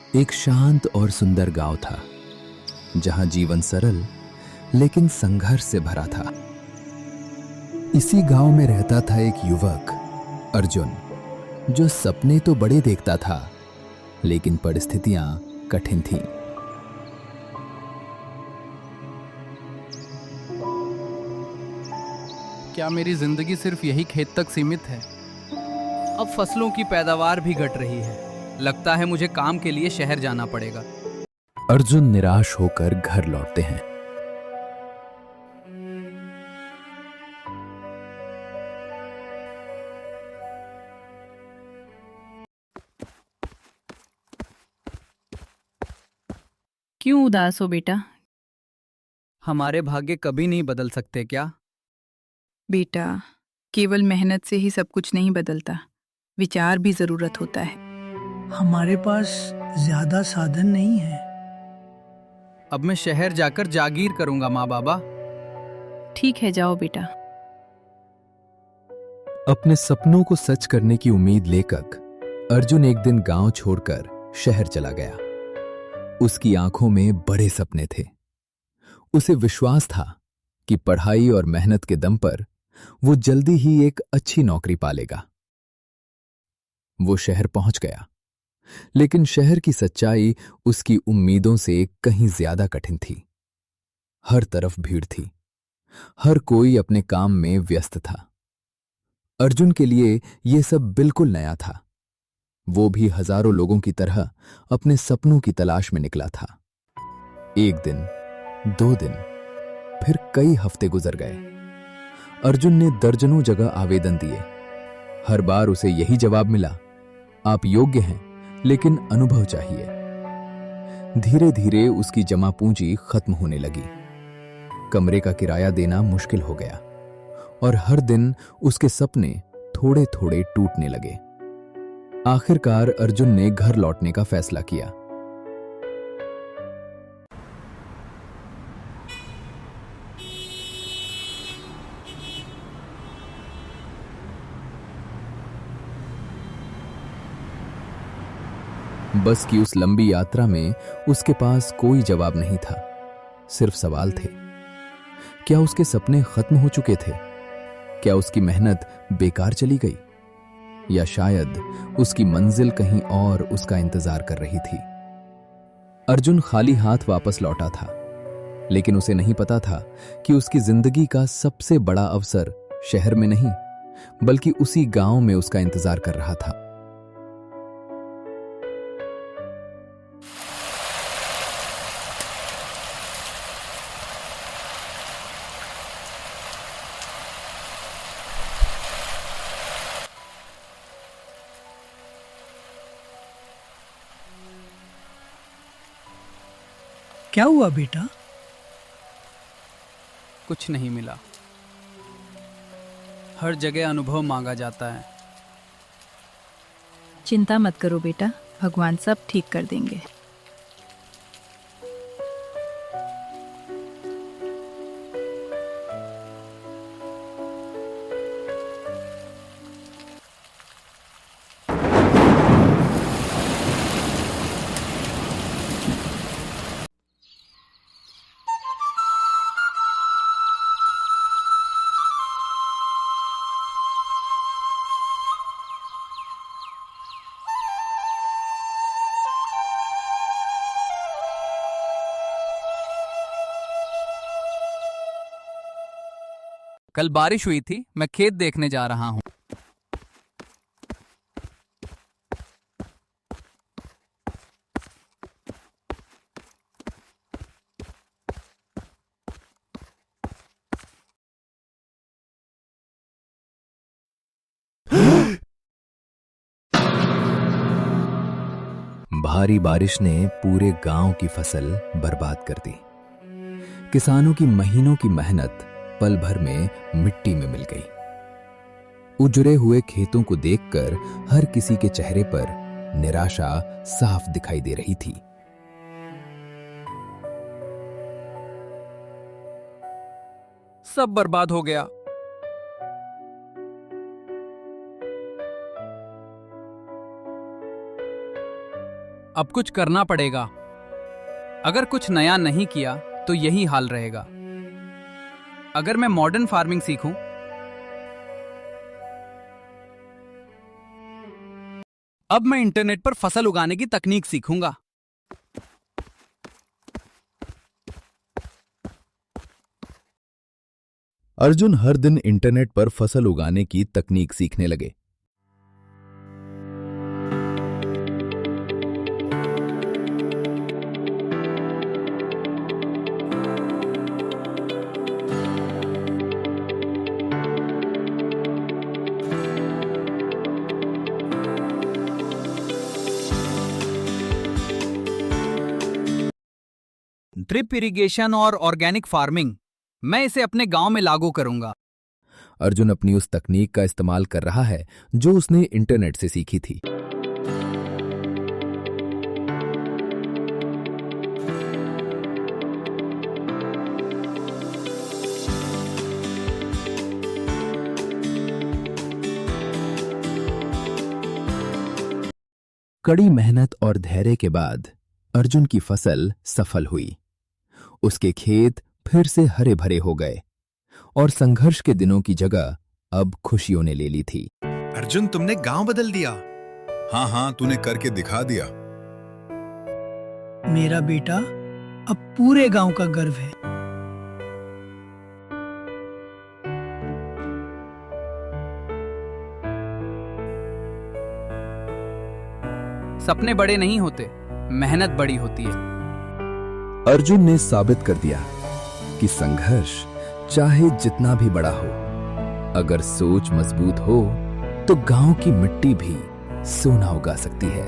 एक शांत और सुंदर गांव था जहां जीवन सरल लेकिन संघर्ष से भरा था। इसी गांव में रहता था एक युवक अर्जुन, जो सपने तो बड़े देखता था लेकिन परिस्थितियां कठिन थीं। क्या मेरी जिंदगी सिर्फ यही खेत तक सीमित है? अब फसलों की पैदावार भी घट रही है। लगता है मुझे काम के लिए शहर जाना पड़ेगा। अर्जुन निराश होकर घर लौटते हैं। क्यों उदास हो बेटा? हमारे भाग्य कभी नहीं बदल सकते क्या? बेटा, केवल मेहनत से ही सब कुछ नहीं बदलता, विचार भी जरूरत होता है। हमारे पास ज्यादा साधन नहीं है। अब मैं शहर जाकर जागीर करूंगा माँ बाबा। ठीक है, जाओ बेटा। अपने सपनों को सच करने की उम्मीद लेकर अर्जुन एक दिन गांव छोड़कर शहर चला गया। उसकी आंखों में बड़े सपने थे। उसे विश्वास था कि पढ़ाई और मेहनत के दम पर वो जल्दी ही एक अच्छी नौकरी पालेगा। वो शहर पहुंच गया, लेकिन शहर की सच्चाई उसकी उम्मीदों से कहीं ज्यादा कठिन थी। हर तरफ भीड़ थी, हर कोई अपने काम में व्यस्त था। अर्जुन के लिए यह सब बिल्कुल नया था। वो भी हजारों लोगों की तरह अपने सपनों की तलाश में निकला था। एक दिन, 2 दिन, फिर कई हफ्ते गुजर गए। अर्जुन ने दर्जनों जगह आवेदन दिए। हर बार उसे यही जवाब मिला, आप योग्य हैं, लेकिन अनुभव चाहिए। धीरे धीरे उसकी जमा पूंजी खत्म होने लगी। कमरे का किराया देना मुश्किल हो गया और हर दिन उसके सपने थोड़े थोड़े टूटने लगे। आखिरकार अर्जुन ने घर लौटने का फैसला किया। बस की उस लंबी यात्रा में उसके पास कोई जवाब नहीं था, सिर्फ सवाल थे। क्या उसके सपने खत्म हो चुके थे? क्या उसकी मेहनत बेकार चली गई? या शायद उसकी मंजिल कहीं और उसका इंतजार कर रही थी? अर्जुन खाली हाथ वापस लौटा था, लेकिन उसे नहीं पता था कि उसकी जिंदगी का सबसे बड़ा अवसर शहर में नहीं, बल्कि उसी गांव में उसका इंतजार कर रहा था। क्या हुआ बेटा? कुछ नहीं मिला। हर जगह अनुभव मांगा जाता है। चिंता मत करो बेटा, भगवान सब ठीक कर देंगे। कल बारिश हुई थी, मैं खेत देखने जा रहा हूँ। भारी बारिश ने पूरे गांव की फसल बर्बाद कर दी। किसानों की महीनों की मेहनत पल भर में मिट्टी में मिल गई। उजड़े हुए खेतों को देखकर हर किसी के चेहरे पर निराशा साफ दिखाई दे रही थी। सब बर्बाद हो गया। अब कुछ करना पड़ेगा। अगर कुछ नया नहीं किया तो यही हाल रहेगा। अगर मैं मॉडर्न फार्मिंग सीखूं, अब मैं इंटरनेट पर फसल उगाने की तकनीक सीखूंगा। अर्जुन हर दिन इंटरनेट पर फसल उगाने की तकनीक सीखने लगे। ड्रिप इरिगेशन और ऑर्गेनिक फार्मिंग, मैं इसे अपने गांव में लागू करूंगा। अर्जुन अपनी उस तकनीक का इस्तेमाल कर रहा है जो उसने इंटरनेट से सीखी थी। कड़ी मेहनत और धैर्य के बाद अर्जुन की फसल सफल हुई। उसके खेत फिर से हरे भरे हो गए और संघर्ष के दिनों की जगह अब खुशियों ने ले ली थी। अर्जुन, तुमने गांव बदल दिया। हाँ हाँ, तूने करके दिखा दिया। मेरा बेटा अब पूरे गांव का गर्व है। सपने बड़े नहीं होते, मेहनत बड़ी होती है। अर्जुन ने साबित कर दिया कि संघर्ष चाहे जितना भी बड़ा हो, अगर सोच मजबूत हो तो गांव की मिट्टी भी सोना उगा सकती है।